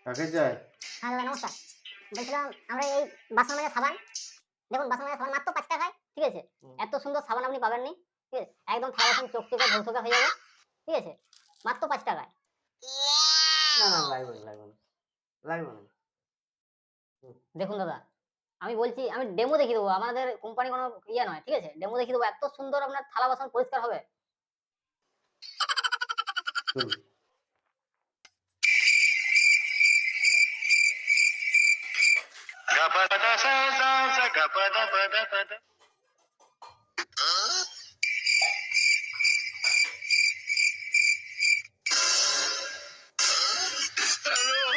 কাকে চাই? হ্যাঁ দাদা নমস্কার। বলছিলাম আমরা এই বাসন মাজা সাবান, দেখুন বাসন মাজা সাবান মাত্র ৫ টাকায়, ঠিক আছে? এত সুন্দর সাবান আপনি পাবেননি, ঠিক আছে? একদম থালা বাসন চকচকে ঝকঝকে হয়ে যাবে, ঠিক আছে? মাত্র ৫ টাকায়। না, না লাগবে না, লাগবে না। লাগবে না। দেখুন দাদা, আমি বলছি আমি ডেমো দেখিয়ে দেবো। আমাদের কোম্পানি কোনো ইয়ে নয়, ঠিক আছে? ডেমো দেখিয়ে দেবো। এত সুন্দর আপনার থালা বাসন পরিষ্কার হবে। চলুন। Gapada sa sa sa gapada pada pada. Hello.